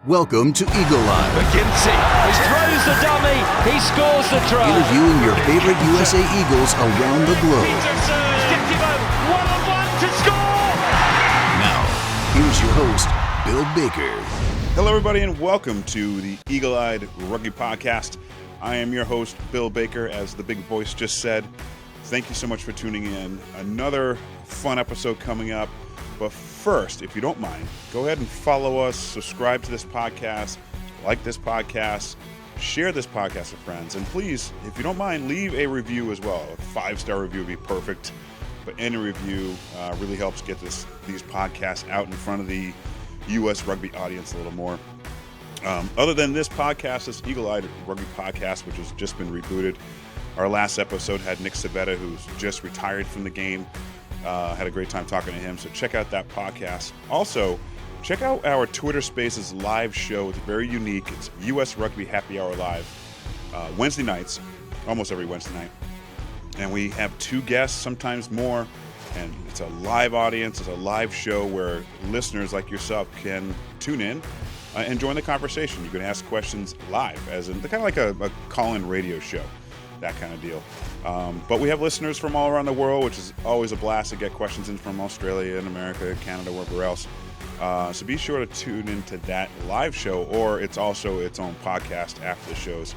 Welcome to Eagle Eye. McKinsey, he throws the dummy, he scores the try. Interviewing your favorite USA Eagles around the globe. One-on-one to score! Now, here's your host, Bill Baker. Hello, everybody, and welcome to the Eagle-Eyed Rugby Podcast. I am your host, Bill Baker, as the big voice just said. Thank you so much for tuning in. Another fun episode coming up. But first, if you don't mind, go ahead and follow us, subscribe to this podcast, like this podcast, share this podcast with friends, and please, if you don't mind, leave a review as well. A 5-star review would be perfect, but any review really helps get these podcasts out in front of the U.S. rugby audience a little more. Other than this podcast, this Eagle-Eyed Rugby Podcast, which has just been rebooted, our last episode had Nick Savetta, who's just retired from the game. Had a great time talking to him, so check out that podcast. Also, check out our Twitter Spaces live show. It's very unique. It's U.S. Rugby Happy Hour Live, Wednesday nights, almost every Wednesday night. And we have 2 guests, sometimes more, and it's a live audience. It's a live show where listeners like yourself can tune in and join the conversation. You can ask questions live, as in kind of like a call-in radio show, that kind of deal. But we have listeners from all around the world, which is always a blast to get questions in from Australia and America, Canada, wherever else. So be sure to tune into that live show, or it's also its own podcast after the shows.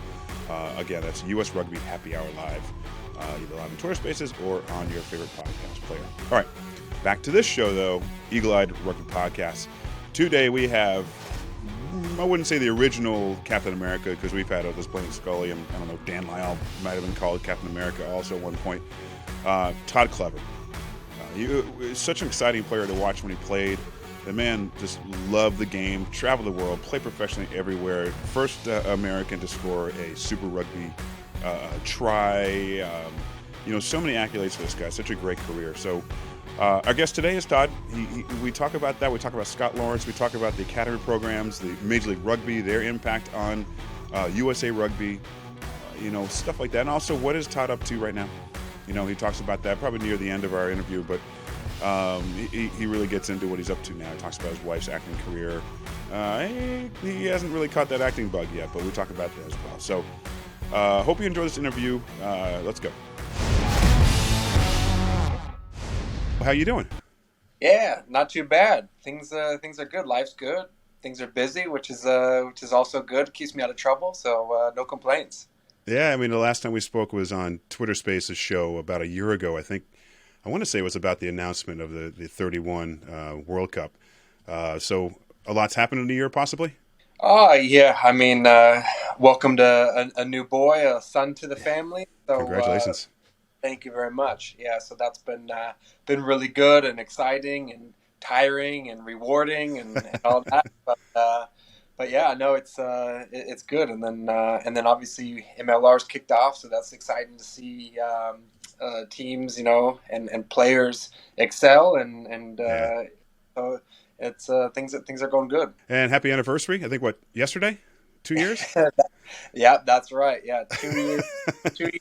Again, that's U.S. Rugby Happy Hour Live, either live in Twitter Spaces or on your favorite podcast player. All right, back to this show, though, Eagle-Eyed Rugby Podcast. Today we have, I wouldn't say the original Captain America, because we've had others playing Scully, and I don't know, Dan Lyle might have been called Captain America also at one point. Todd Clever. He was such an exciting player to watch when he played. The man just loved the game, traveled the world, played professionally everywhere. First American to score a Super Rugby try. So many accolades for this guy. Such a great career. So our guest today is Todd. We talk about that. We talk about Scott Lawrence. We talk about the academy programs, the Major League Rugby, their impact on USA Rugby, stuff like that. And also, what is Todd up to right now? He talks about that probably near the end of our interview, but he really gets into what he's up to now. He talks about his wife's acting career. He hasn't really caught that acting bug yet, but we talk about that as well. So hope you enjoy this interview. Let's go. How you doing? Yeah, not too bad. Things are good. Life's good. Things are busy, which is also good. Keeps me out of trouble, so no complaints. Yeah, I mean, the last time we spoke was on Twitter Spaces show about a year ago. I want to say it was about the announcement of the 31 World Cup. So a lot's happened in a year, possibly? Yeah. I mean, welcome to a new boy, a son to the family. So, congratulations. Thank you very much. Yeah, so that's been really good and exciting and tiring and rewarding and all that. But yeah, no, it's good. And then obviously MLR's kicked off, so that's exciting to see teams, and players excel so it's things are going good. And happy anniversary! I think yesterday, 2 years. Yeah, that's right. Yeah, 2 years. 2 years.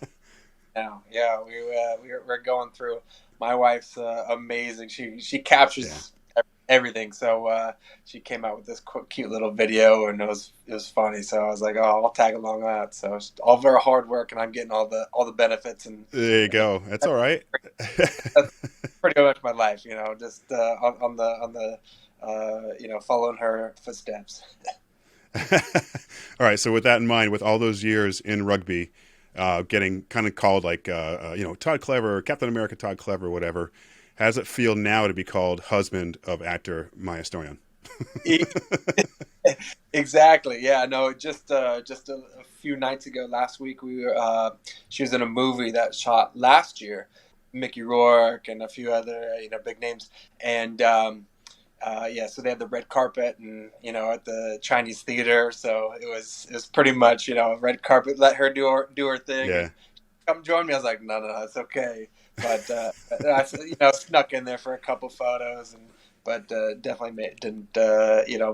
Now, yeah, we're going through. My wife's amazing. She captures everything. So she came out with this cute little video, and it was funny. So I was like, oh, I'll tag along that. So it's all of her hard work, and I'm getting all the benefits. And there you go. That's all right. That's pretty much my life, just on the following her footsteps. All right. So with that in mind, with all those years in rugby. Getting kind of called like, Todd Clever, Captain America, Todd Clever, whatever. How does it feel now to be called husband of actor Maya Stoyan? Exactly. Yeah. No. Just a few nights ago, last week, she was in a movie that shot last year, Mickey Rourke and a few other big names, and so they had the red carpet and at the Chinese theater, so it was pretty much red carpet, let her do her thing. Yeah. Come join me. I was like, no, it's okay. But I snuck in there for a couple photos, but definitely didn't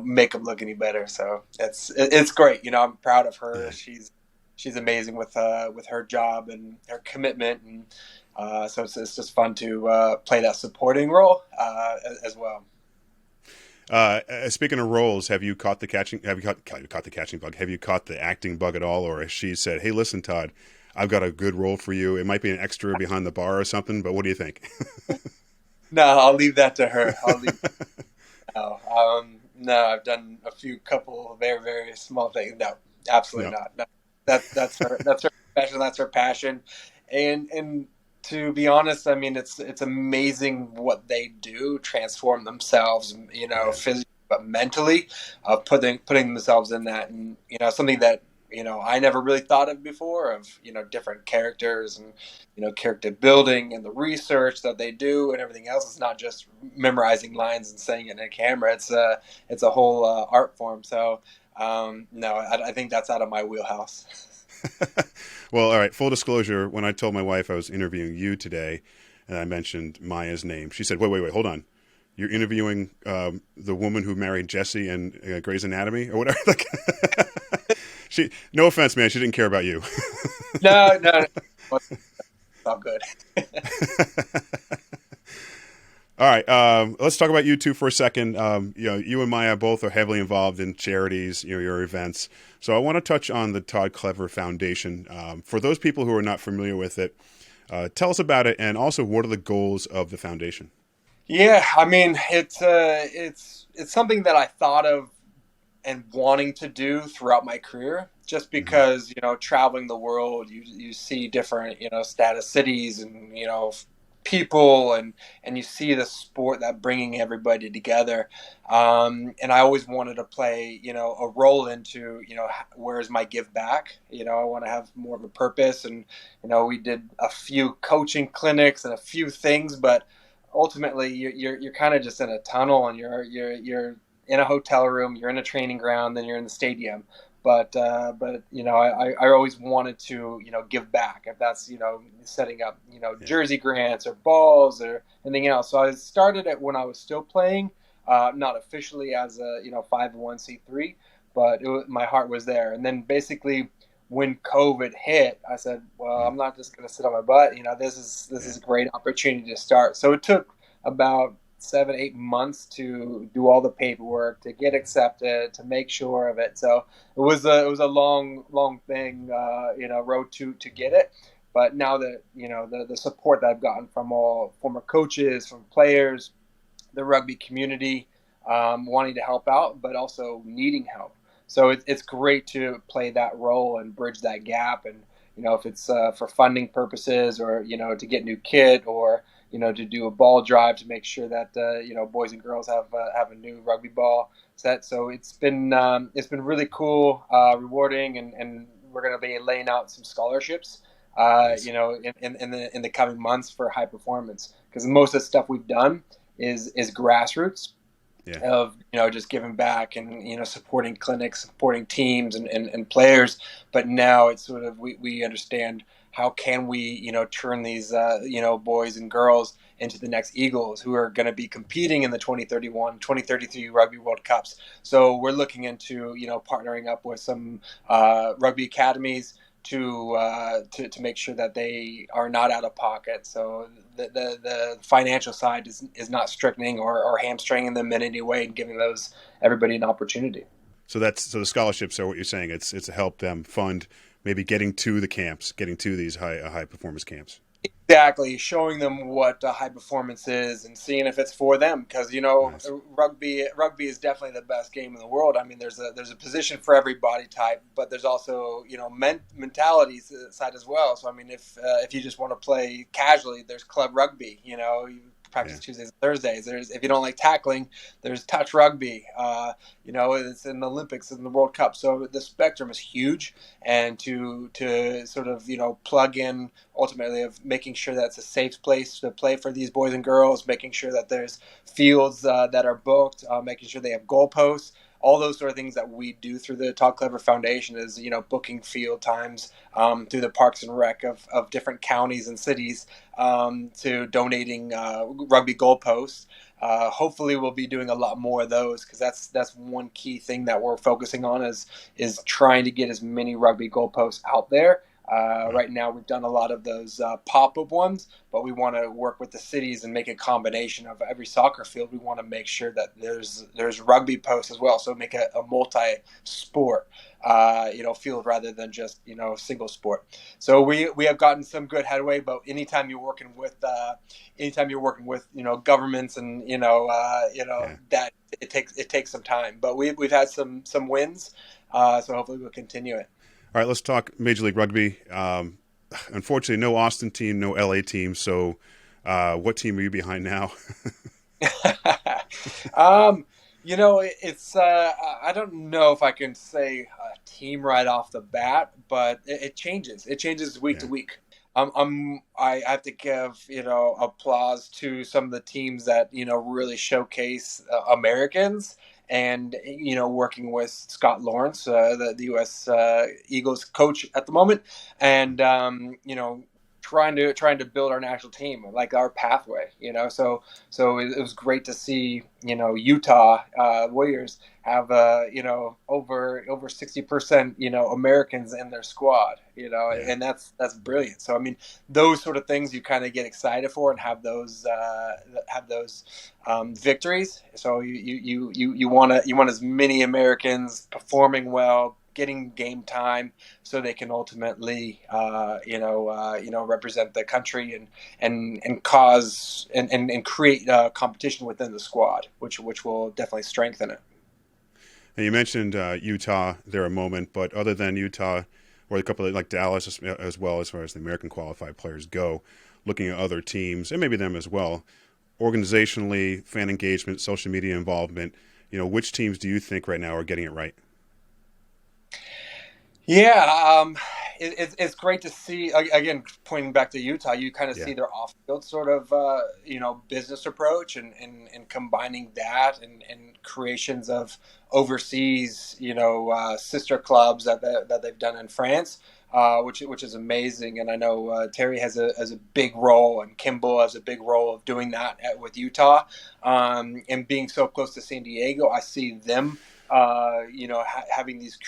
make them look any better. So it's great. I'm proud of her. Yeah. She's amazing with her job and her commitment, and so it's just fun to play that supporting role as well. Speaking of roles, have you caught the catching? Have you caught the catching bug? Have you caught the acting bug at all? Or has she said, "Hey, listen, Todd, I've got a good role for you. It might be an extra behind the bar or something, but what do you think?" No, I'll leave that to her. No, no, I've done a couple of very, very small things. No, absolutely No. not. No, that's her. That's her passion. That's her passion. And to be honest, I mean, it's amazing what they do, transform themselves, Yeah. physically but mentally, putting themselves in that, and something that I never really thought of before, of different characters and character building and the research that they do and everything else. It's not just memorizing lines and saying it in a camera. It's a whole art form. So no, I think that's out of my wheelhouse. Well, all right. Full disclosure: when I told my wife I was interviewing you today, and I mentioned Maya's name, she said, "Wait, hold on. You're interviewing the woman who married Jesse in Grey's Anatomy or whatever." Like, no offense, man. She didn't care about you. No, it's all good. All right, let's talk about you two for a second. You and Maya both are heavily involved in charities, your events. So I want to touch on the Todd Clever Foundation. For those people who are not familiar with it, tell us about it, and also what are the goals of the foundation? Yeah, I mean, it's something that I thought of and wanting to do throughout my career, just because traveling the world, you see different status cities and people, and you see the sport that bringing everybody together, and I always wanted to play a role into where's my give back. I want to have more of a purpose, and we did a few coaching clinics and a few things, but ultimately you're kind of just in a tunnel, and you're in a hotel room, you're in a training ground, then you're in the stadium. But I always wanted to give back, if that's setting up jersey grants or balls or anything else. So I started it when I was still playing, not officially as a 501c3, but my heart was there. And then basically when COVID hit, I said, well, I'm not just going to sit on my butt. This is a great opportunity to start. So it took about 7-8 months to do all the paperwork, to get accepted, to make sure of it. So it was a long thing, road to get it. But now that the support that I've gotten from all former coaches, from players, the rugby community, wanting to help out, but also needing help. So it's great to play that role and bridge that gap. And if it's for funding purposes, or to get new kit, or to do a ball drive to make sure that boys and girls have a new rugby ball set. So it's been really cool, rewarding, and we're going to be laying out some scholarships, Nice. in the coming months for high performance, because most of the stuff we've done is grassroots. Yeah. Of just giving back and supporting clinics, supporting teams and players. But now it's sort of we understand, how can we turn these boys and girls into the next Eagles, who are going to be competing in the 2031 2033 Rugby World Cups. So we're looking into partnering up with some rugby academies to make sure that they are not out of pocket. So the financial side is not strictening or hamstringing them in any way, and giving everybody an opportunity. So the scholarships are what you're saying. It's to help them fund maybe getting to the camps, getting to these high performance camps. Exactly, showing them what high performance is, and seeing if it's for them. Because Nice. rugby is definitely the best game in the world. I mean, there's a position for every body type, but there's also mentality side as well. So I mean, if you just want to play casually, there's club rugby. You practice Tuesdays and Thursdays. If you don't like tackling, there's touch rugby. It's in the Olympics and the World Cup. So the spectrum is huge, and to sort of plug in ultimately of making sure that it's a safe place to play for these boys and girls, making sure that there's fields that are booked, making sure they have goalposts. All those sort of things that we do through the Todd Clever Foundation is, booking field times through the Parks and Rec of different counties and cities, to donating rugby goalposts. Hopefully we'll be doing a lot more of those, because that's one key thing that we're focusing on is trying to get as many rugby goalposts out there. Right now, we've done a lot of those pop-up ones, but we want to work with the cities and make a combination of every soccer field. We want to make sure that there's rugby posts as well, so make a multi-sport field rather than just single sport. So we have gotten some good headway, but anytime you're working with governments and that it takes some time. But we've had some wins, so hopefully we'll continue it. All right, let's talk Major League Rugby. Unfortunately, no Austin team, no LA team. So, what team are you behind now? It's I don't know if I can say a team right off the bat, but it changes. It changes week to week. I have to give applause to some of the teams that really showcase Americans. And working with Scott Lawrence, the U.S. Eagles coach at the moment, and trying to build our national team, like our pathway. So it was great to see Utah Warriors have over 60% Americans in their squad. And that's brilliant. So I mean, those sort of things you kind of get excited for and have those victories. So you want as many Americans performing well, getting game time, so they can ultimately represent the country and cause and create competition within the squad, which will definitely strengthen it. And you mentioned Utah there a moment, but other than Utah, or a couple of like Dallas as well, as far as the American qualified players go, looking at other teams and maybe them as well, organizationally, fan engagement, social media involvement, which teams do you think right now are getting it right? Yeah, it's great to see. Again, pointing back to Utah, you kind of see their off-field sort of business approach and combining that and creations of overseas sister clubs that they've done in France, which is amazing. And I know Terry has a big role, and Kimball has a big role of doing that with Utah, and being so close to San Diego. I see them having these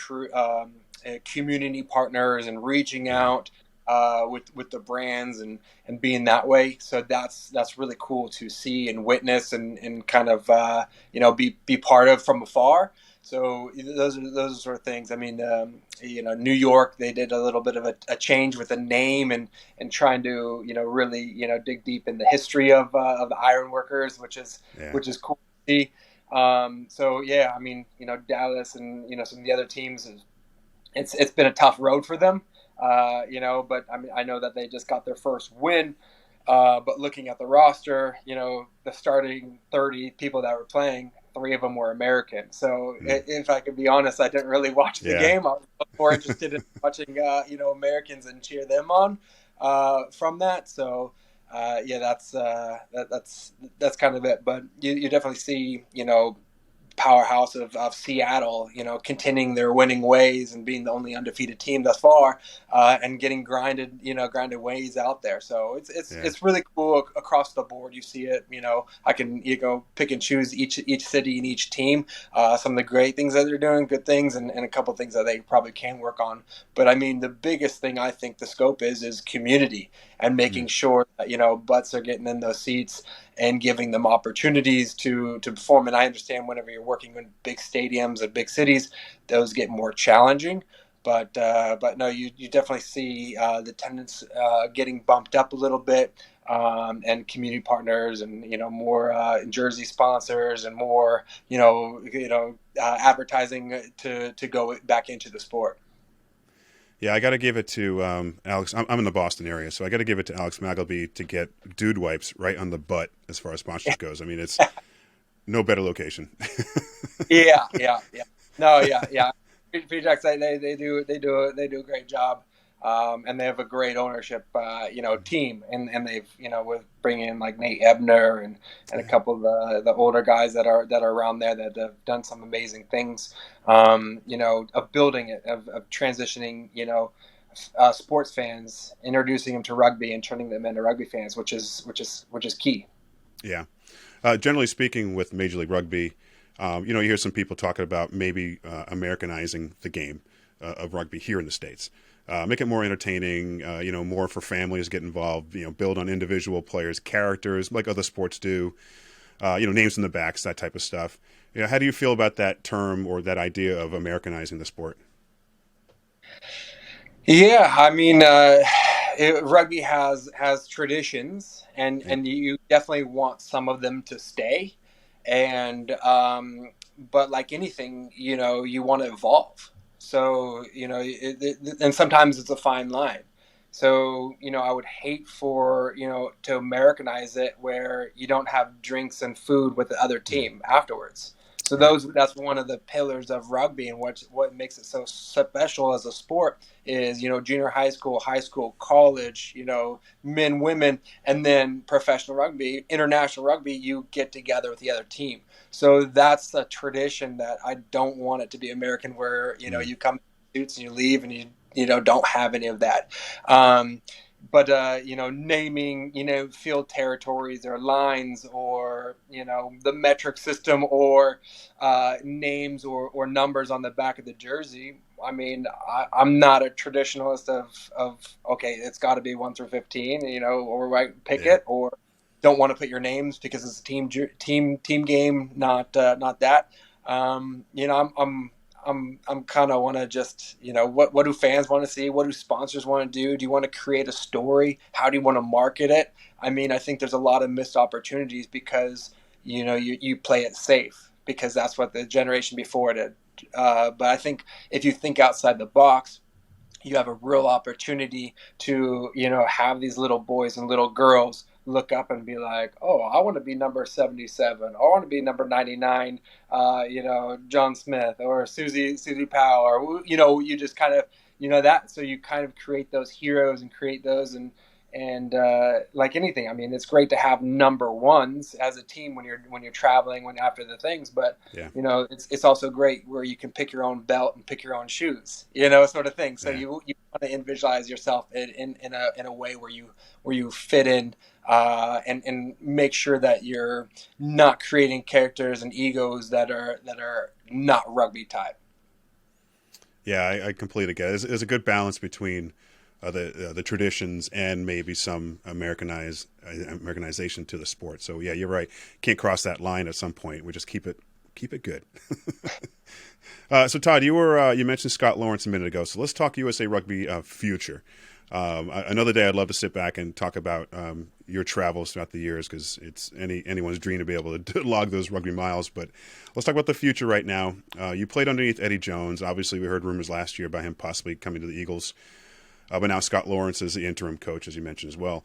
community partners and reaching out with the brands and being that way. So that's really cool to see and witness and kind of be part of from afar. So those are sort of things. I mean, New York, they did a little bit of a change with the name and trying to really dig deep in the history of the iron workers, which is cool to see. So yeah, I mean, Dallas and some of the other teams, it's been a tough road for them, but I mean, I know that they just got their first win, but looking at the roster, the starting 30 people that were playing, 3 of them were American. So if I could be honest, I didn't really watch the game. I was more interested in watching, Americans and cheer them on from that. So that's kind of it. But you definitely see, powerhouse of Seattle, continuing their winning ways and being the only undefeated team thus far, and getting grinded ways out there. So it's really cool across the board. You see it, I can pick and choose each city and each team, some of the great things that they're doing, good things, and a couple of things that they probably can work on. But I mean, the biggest thing I think the scope is community and making sure that butts are getting in those seats and giving them opportunities to perform. And I understand whenever you're working in big stadiums and big cities, those get more challenging. But no, you definitely see the attendance getting bumped up a little bit, and community partners and more jersey sponsors and more advertising to go back into the sport. Yeah, I got to give it to Alex. I'm in the Boston area, so I got to give it to Alex Magleby to get dude wipes right on the butt as far as sponsorship goes. I mean, it's no better location. Yeah. No, yeah. P-Jacks, they do a great job, and they have a great ownership, team, and they've with bringing in like Nate Ebner and a couple of the older guys that are around there that have done some amazing things, of building it, of transitioning, sports fans, introducing them to rugby and turning them into rugby fans, which is key. Yeah. Generally speaking, with Major League Rugby, you hear some people talking about maybe Americanizing the game of rugby here in the States. make it more entertaining, more for families to get involved, build on individual players' characters like other sports do, names in the backs, that type of stuff. How do you feel about that term or that idea of Americanizing the sport? Yeah, I mean, rugby has traditions, and you definitely want some of them to stay, and but like anything, you want to evolve. So and sometimes it's a fine line. So I would hate for to Americanize it where you don't have drinks and food with the other team afterwards. So Right. that's one of the pillars of rugby, and what makes it so special as a sport is junior high school, college, men, women, and then professional rugby, international rugby. You get together with the other team. So that's a tradition that I don't want it to be American, where you come in suits and you leave and you don't have any of that. But naming field territories or lines or the metric system or names or numbers on the back of the jersey. I mean, I'm not a traditionalist of okay, it's got to be 1 through 15, or I pick it, or don't want to put your names because it's a team game, not that. I'm kind of want to just, what do fans want to see? What do sponsors want to do? Do you want to create a story? How do you want to market it? I mean, I think there's a lot of missed opportunities because, you play it safe because that's what the generation before did. But I think if you think outside the box, you have a real opportunity to, have these little boys and little girls look up and be like, oh, I want to be number 77. I want to be number 99, John Smith or Susie Powell, or, you just kind of, that. So you kind of create those heroes and create those and like anything, I mean, it's great to have number ones as a team when you're traveling after the things, but it's also great where you can pick your own belt and pick your own shoes, sort of thing. So you want to visualize yourself in a way where you fit in and make sure that you're not creating characters and egos that are not rugby type. Yeah, I completely get it. There's a good balance between the traditions and maybe some Americanization to the sport. So yeah, you're right. Can't cross that line at some point. We just keep it good. So Todd, you mentioned Scott Lawrence a minute ago. So let's talk USA Rugby future. Another day, I'd love to sit back and talk about your travels throughout the years because it's anyone's dream to be able to log those rugby miles. But let's talk about the future right now. You played underneath Eddie Jones. Obviously, we heard rumors last year about him possibly coming to the Eagles. But now Scott Lawrence is the interim coach, as you mentioned as well.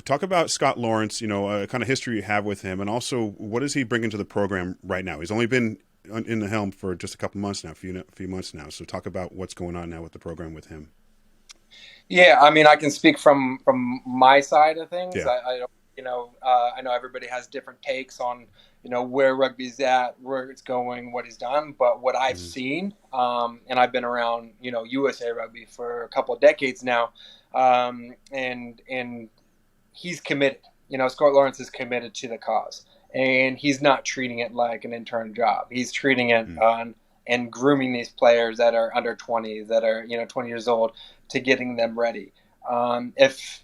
Talk about Scott Lawrence, kind of history you have with him, and also what is he bringing to the program right now? He's only been in the helm for just a couple months now, a few months now. So talk about what's going on now with the program with him. Yeah, I mean, I can speak from my side of things. Yeah. I know everybody has different takes on where rugby's at, where it's going, what he's done. But what I've seen, and I've been around USA Rugby for a couple of decades now, and he's committed. Scott Lawrence is committed to the cause, and he's not treating it like an intern job. He's treating it on and grooming these players that are under 20, that are 20 years old, to getting them ready. If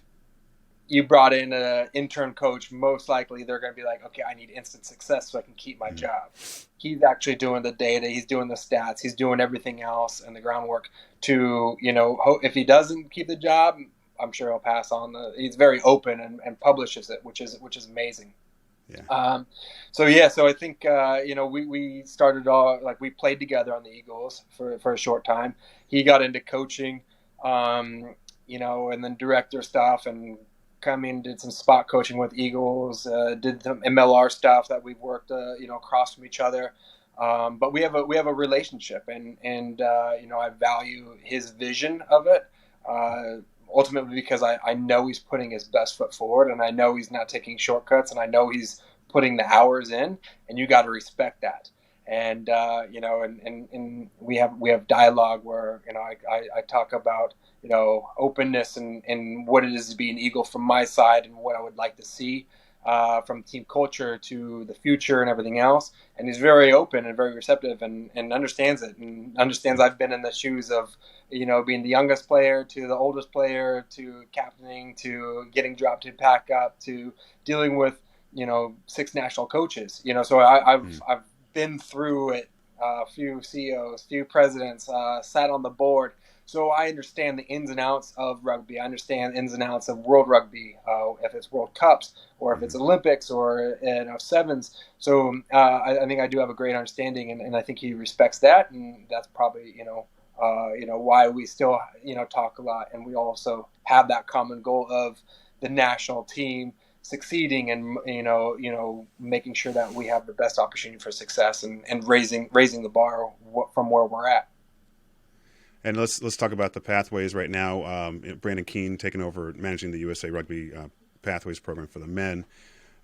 you brought in an intern coach, most likely they're going to be like, okay, I need instant success so I can keep my job. He's actually doing the data. He's doing the stats. He's doing everything else and the groundwork to, if he doesn't keep the job, I'm sure he'll pass on. He's very open and publishes it, which is amazing. Yeah. So I think, we started off, like, we played together on the Eagles for a short time. He got into coaching, and then director stuff, and did some spot coaching with Eagles, did some MLR stuff that we've worked, across from each other. But we have a relationship, and I value his vision of it. Ultimately, because I know he's putting his best foot forward, and I know he's not taking shortcuts, and I know he's putting the hours in, and you got to respect that. And and we have dialogue where I talk about openness and what it is to be an Eagle from my side and what I would like to see. from team culture to the future and everything else. And he's very open and very receptive and understands it and understands I've been in the shoes of, being the youngest player to the oldest player to captaining to getting dropped to pack up to dealing with, 6 national coaches, so I've been through it, a few CEOs, few presidents, sat on the board. So I understand the ins and outs of rugby. I understand ins and outs of World Rugby, if it's World Cups or if it's Olympics or sevens. So I think I do have a great understanding, and I think he respects that, and that's probably why we still talk a lot, and we also have that common goal of the national team succeeding and making sure that we have the best opportunity for success and raising the bar from where we're at. And let's talk about the pathways right now. Brandon Keene taking over managing the USA Rugby Pathways program for the men.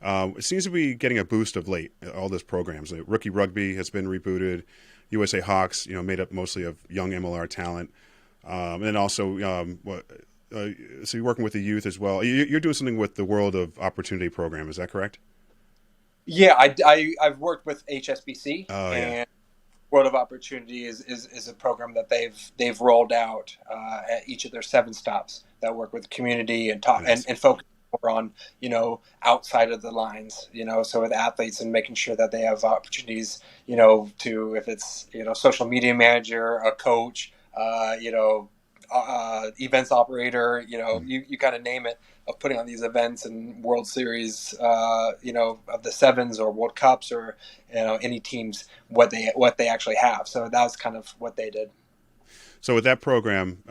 It seems to be getting a boost of late, all those programs. Rookie Rugby has been rebooted. USA Hawks, made up mostly of young MLR talent. And then also, so you're working with the youth as well. You're doing something with the World of Opportunity program. Is that correct? Yeah, I've worked with HSBC. And World of Opportunity is a program that they've rolled out at each of their 7 stops that work with community and talk and focus more on outside of the lines, so with athletes and making sure that they have opportunities, to if it's social media manager, a coach, events operator, you kind of name it, of putting on these events and World Series, of the sevens or World Cups or any teams, what they actually have. So that was kind of what they did. So with that program,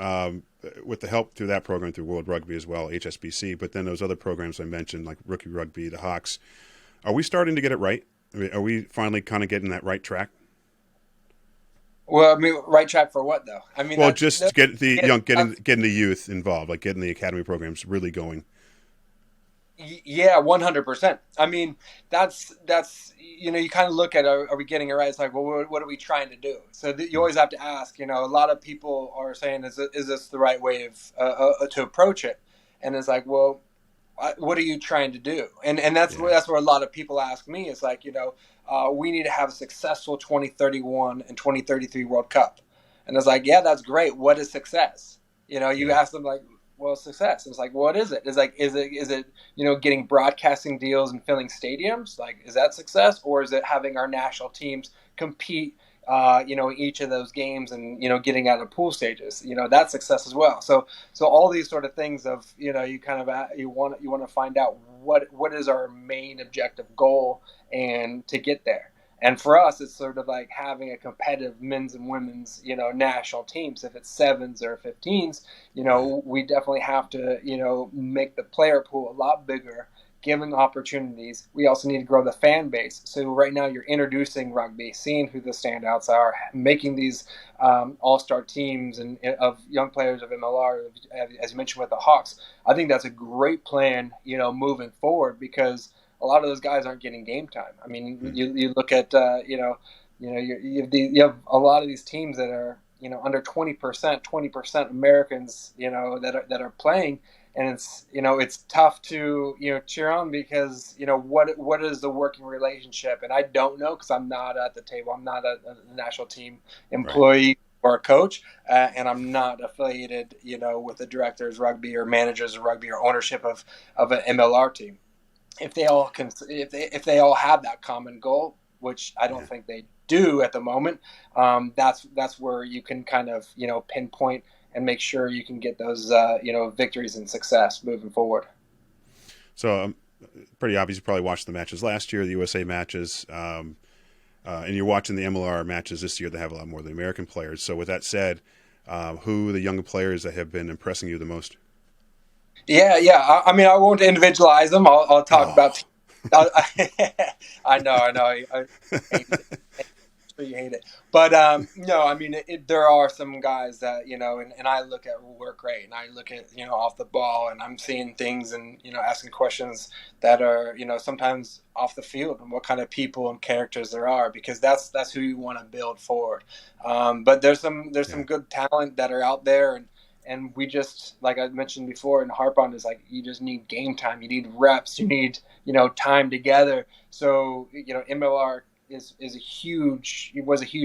with the help through that program through World Rugby as well, HSBC, but then those other programs I mentioned like Rookie Rugby, the Hawks, are we starting to get it right? Are we finally kind of getting that right track? Well, I mean, right track for what though? I mean, getting the youth involved, like getting the academy programs really going. Yeah, 100%. I mean, that's you kind of look at are we getting it right? It's like, well, what are we trying to do? So you always have to ask. A lot of people are saying, is this the right way of to approach it? And it's like, well, what are you trying to do? And that's where a lot of people ask me. It's like, we need to have a successful 2031 and 2033 World Cup. And it's like, yeah, that's great. What is success? You ask them like, well, success. It's like, what is it? Is it getting broadcasting deals and filling stadiums? Like, is that success, or is it having our national teams compete? Each of those games and getting out of pool stages. That's success as well. So all these sort of things of you want to find out what is our main objective goal and to get there. And for us, it's sort of like having a competitive men's and women's, national teams. If it's 7s or 15s, we definitely have to, make the player pool a lot bigger, giving opportunities. We also need to grow the fan base. So right now you're introducing rugby, seeing who the standouts are, making these all-star teams and of young players of MLR, as you mentioned with the Hawks. I think that's a great plan, moving forward, because a lot of those guys aren't getting game time. I mean, you look at you have a lot of these teams that are under 20% Americans that are playing, and it's tough to cheer on because what is the working relationship? And I don't know because I'm not at the table. I'm not a national team employee. Right. Or a coach, and I'm not affiliated with the directors of rugby or managers of rugby or ownership of an MLR team. If they all have that common goal, which I don't think they do at the moment, that's where you can kind of pinpoint and make sure you can get those victories and success moving forward. So pretty obvious. You probably watched the matches last year, the USA matches, and you're watching the MLR matches this year. They have a lot more of the American players. So with that said, who are the younger players that have been impressing you the most? Yeah. I mean, I won't individualize them. I'll talk about. I know. I hate it. You hate it, but no. I mean, there are some guys that and I look at work rate, and I look at off the ball, and I'm seeing things and asking questions that are sometimes off the field, and what kind of people and characters there are, because that's who you want to build forward. But there's some good talent that are out there, And we just, like I mentioned before and harp on, is like, you just need game time. You need reps. You need, time together. So, MLR was a huge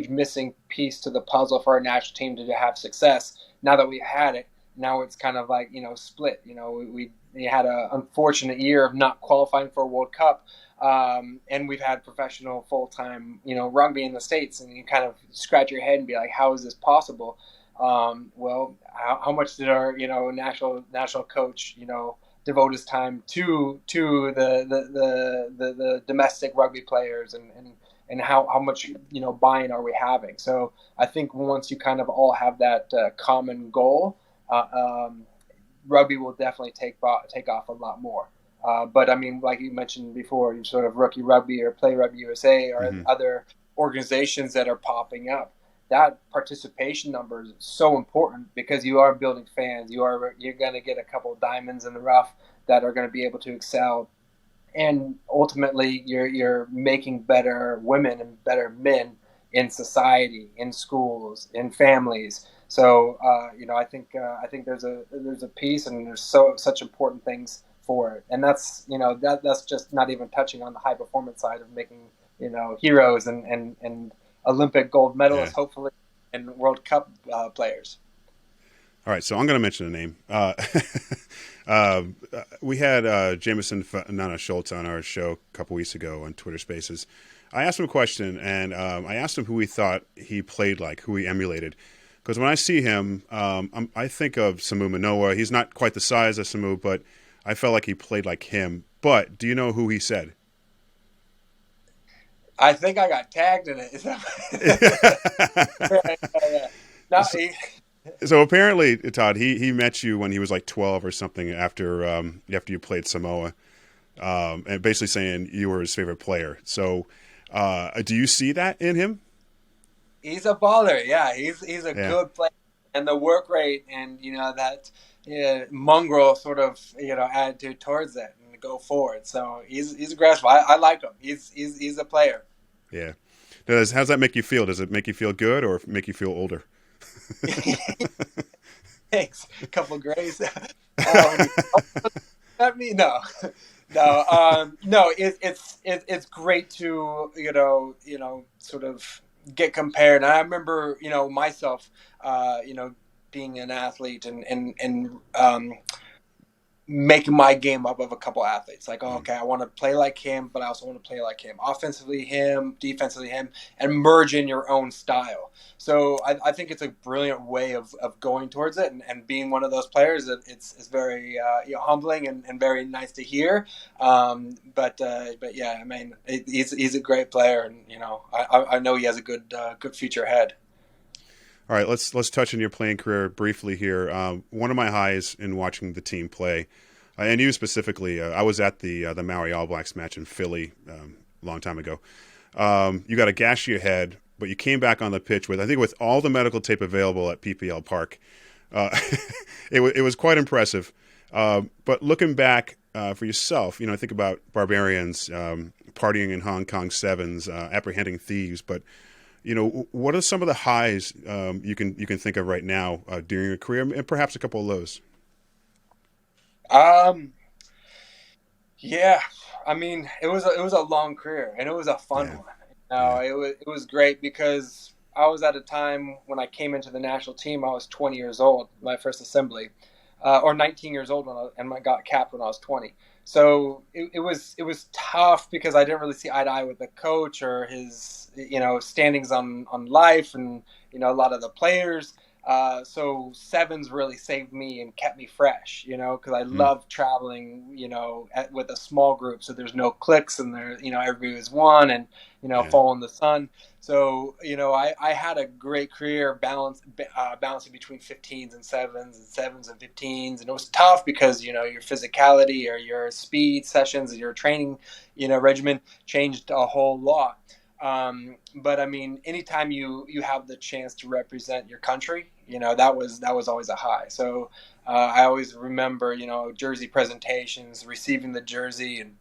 missing piece to the puzzle for our national team to have success. Now that we had it, now it's kind of like, split. We had an unfortunate year of not qualifying for a World Cup. And we've had professional full-time, rugby in the States, and you kind of scratch your head and be like, how is this possible? Well, how much did our, national coach, devote his time to the domestic rugby players, and how much, buy-in are we having? So I think once you kind of all have that common goal, rugby will definitely take off a lot more. But I mean, like you mentioned before, you sort of Rookie Rugby or Play Rugby USA or other organizations that are popping up. That participation number is so important because you are building fans. You're going to get a couple of diamonds in the rough that are going to be able to excel, and ultimately you're making better women and better men in society, in schools, in families. So I think there's a piece, and there's such important things for it, and that's that's just not even touching on the high performance side of making heroes and Olympic gold medalists, hopefully, and World Cup players. All right, so I'm going to mention a name. We had Jameson Schultz on our show a couple weeks ago on Twitter Spaces. I asked him a question, and I asked him who he thought he played like, who he emulated. Because when I see him, I think of Samu Manoa. He's not quite the size of Samu, but I felt like he played like him. But do you know who he said? I think I got tagged in it. Is that So apparently, Todd, he met you when he was like 12 or something after you played Samoa, and basically saying you were his favorite player. So do you see that in him? He's a baller. Yeah, he's a good player, and the work rate and that mongrel sort of attitude towards it and go forward. So he's aggressive. I like him. He's a player. Yeah. How's that make you feel? Does it make you feel good or make you feel older? Thanks. A couple grays. Not me. No. It's great to sort of get compared. And I remember myself being an athlete and making my game up of a couple athletes. Like, okay, I want to play like him, but I also want to play like him. Offensively him, defensively him, and merge in your own style. So I think it's a brilliant way of going towards it, and being one of those players. It's very humbling and very nice to hear. But yeah, I mean, he's a great player, and I know he has a good future ahead. All right, let's touch on your playing career briefly here. One of my highs in watching the team play, and you specifically, I was at the Maori All Blacks match in Philly a long time ago. You got a gash to your head, but you came back on the pitch with all the medical tape available at PPL Park. It was quite impressive. But looking back for yourself, I think about Barbarians, partying in Hong Kong Sevens, apprehending thieves, but what are some of the highs you can think of right now during your career, and perhaps a couple of lows? Yeah, I mean, it was a long career, and it was a fun one. It was great because I was at a time when I came into the national team. I was 20 years old, my first assembly, or 19 years old and I got capped when I was 20. So it was tough because I didn't really see eye to eye with the coach or his standings on life and a lot of the players. So sevens really saved me and kept me fresh, because I love traveling, with a small group. So there's no cliques and there, everybody was one and, following the sun. So, I had a great career balancing between 15s and sevens and 15s. And it was tough because, your physicality or your speed sessions and your training, regimen changed a whole lot. But I mean, anytime you have the chance to represent your country, that was always a high. So, I always remember, jersey presentations, receiving the jersey and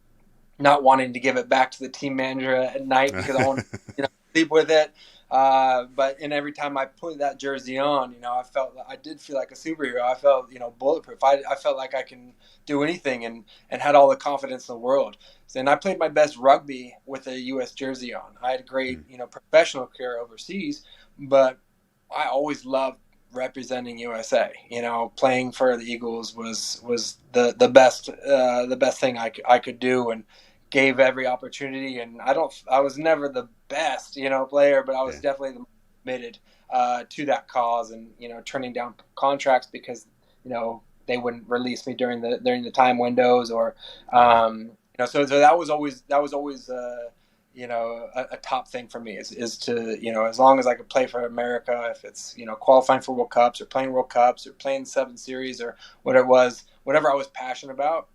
not wanting to give it back to the team manager at night because I want to, sleep with it. But every time I put that jersey on, I did feel like a superhero. I felt, bulletproof. I felt like I can do anything and had all the confidence in the world. And I played my best rugby with a U.S. jersey on. I had a great, professional career overseas, but I always loved representing USA. Playing for the Eagles was the best thing I could do, and gave every opportunity. And I was never the best player, but I was definitely the most committed to that cause, and turning down contracts because they wouldn't release me during the time windows, or so that was always a top thing for me is to, as long as I could play for America, if it's, qualifying for World Cups or playing World Cups or playing 7 Series or whatever I was passionate about,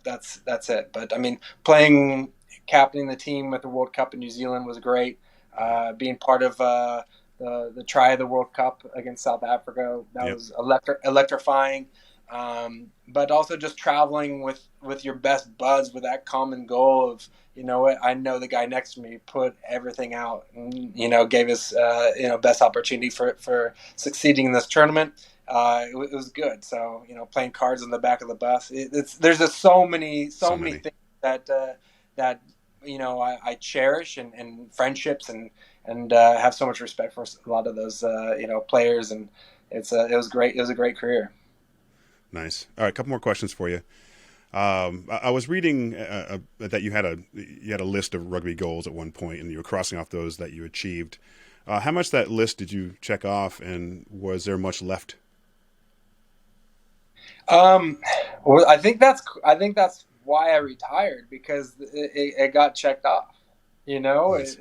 that's it. But I mean, captaining the team at the World Cup in New Zealand was great. Being part of the try of the World Cup against South Africa, that was electrifying. But also just traveling with your best buds with that common goal of, I know the guy next to me put everything out and, gave us, best opportunity for succeeding in this tournament. It was good. So, playing cards on the back of the bus, there's just so many things that I cherish, and friendships, and have so much respect for a lot of those, players. And it was great. It was a great career. Nice. All right, a couple more questions for you. I was reading that you had a list of rugby goals at one point, and you were crossing off those that you achieved. How much that list did you check off, and was there much left? Well, I think that's why I retired, because it got checked off. Nice.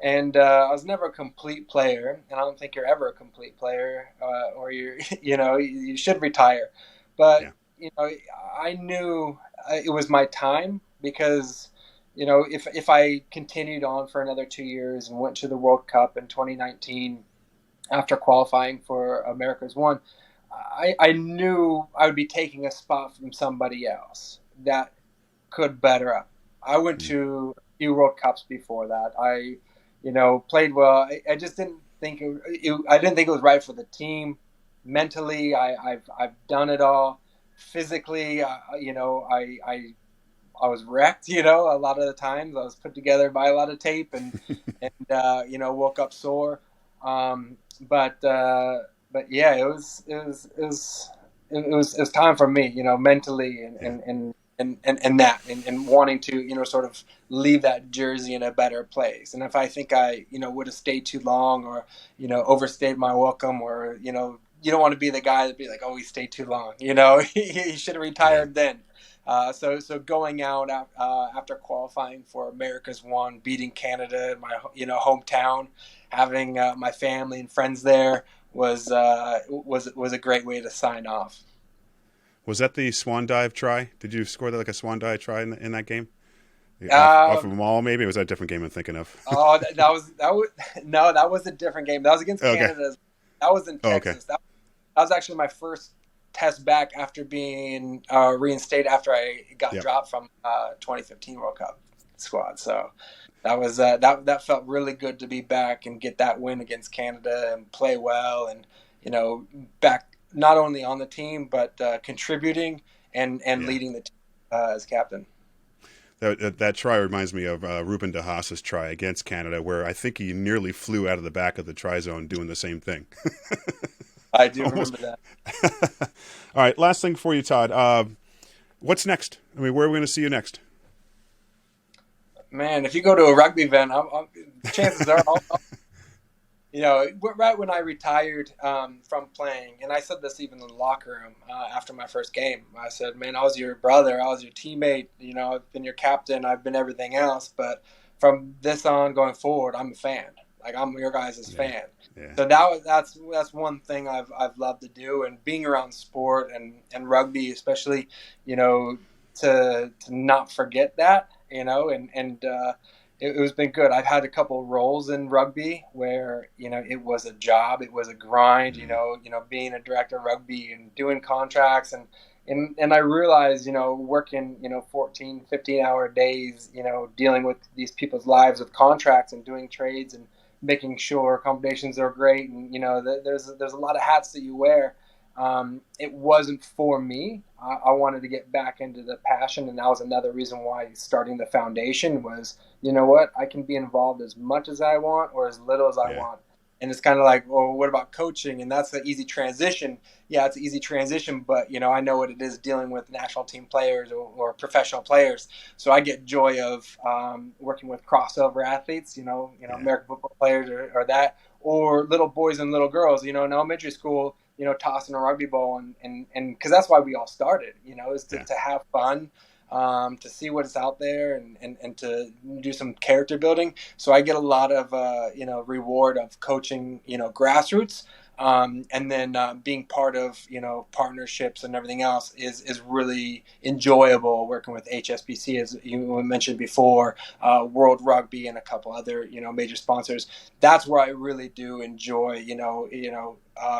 And I was never a complete player, and I don't think you're ever a complete player, or you should retire. But I knew it was my time, because if I continued on for another 2 years and went to the World Cup in 2019 after qualifying for America's One, I knew I would be taking a spot from somebody else that could better up. I went to a few World Cups before that. I played well. I just didn't think I didn't think it was right for the team. Mentally, I've done it all. Physically, I was wrecked. A lot of the times I was put together by a lot of tape, and woke up sore. But yeah, it was time for me, mentally and wanting to, sort of leave that jersey in a better place. And if I think I, would have stayed too long, or, overstayed my welcome, or, you don't want to be the guy that be like, oh, he stayed too long, he should have retired then. So going out after qualifying for America's One, beating Canada in my hometown, having my family and friends there was a great way to sign off. Was that the Swan dive try? Did you score like a Swan dive try in that game? Off of them all, maybe? Or was that a different game I'm thinking of? Oh, that was a different game. That was against Canada. That was in Texas. That was actually my first test back after being reinstated after I got dropped from 2015 World Cup squad. So that was that felt really good to be back and get that win against Canada and play well, and back not only on the team but contributing and leading the team as captain. That try reminds me of Ruben De Haas's try against Canada, where I think he nearly flew out of the back of the try zone doing the same thing. I do remember that. All right, last thing for you, Todd. What's next? I mean, where are we going to see you next? Man, if you go to a rugby event, chances are, right when I retired from playing, and I said this even in the locker room after my first game, I said, man, I was your brother, I was your teammate, I've been your captain, I've been everything else, but from this on going forward, I'm a fan. Like, I'm your guys' fan. Yeah. So that's one thing I've loved to do, and being around sport and rugby, especially, to not forget that, it was been good. I've had a couple of roles in rugby where, it was a job, it was a grind, being a director of rugby and doing contracts, and I realized, working, 14, 15-hour days, dealing with these people's lives with contracts and doing trades and making sure accommodations are great, and there's a lot of hats that you wear. It wasn't for me. I wanted to get back into the passion, and that was another reason why starting the foundation was, you know what, I can be involved as much as I want or as little as I want. And it's kind of like, well, what about coaching? And that's the easy transition. Yeah, it's an easy transition, but I know what it is dealing with national team players or professional players. So I get joy of working with crossover athletes, American football players or that, or little boys and little girls, in elementary school, tossing a rugby ball and because that's why we all started, is to have fun, to see what's out there and to do some character building. So I get a lot of, reward of coaching, grassroots. And then being part of, partnerships and everything else is really enjoyable, working with HSBC, as you mentioned before, World Rugby and a couple other, major sponsors. That's where I really do enjoy,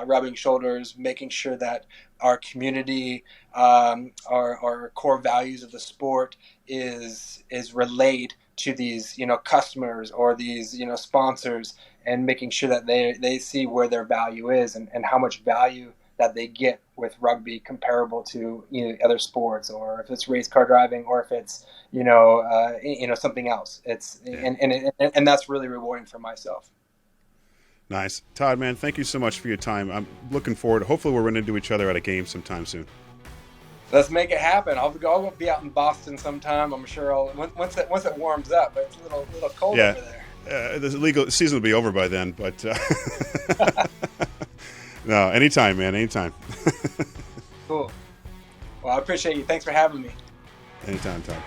rubbing shoulders, making sure that our community, our core values of the sport is relayed to these, customers or these, sponsors, and making sure that they see where their value is and how much value that they get with rugby comparable to other sports, or if it's race car driving, or if it's something else. It's and that's really rewarding for myself. Nice. Todd, man, thank you so much for your time. I'm looking forward. Hopefully we'll run into each other at a game sometime soon. Let's make it happen. I'll be out in Boston sometime. I'm sure once it warms up, but it's a little cold over there. The legal season will be over by then, but no, anytime, man, anytime. Cool. Well, I appreciate you. Thanks for having me. Anytime, Todd.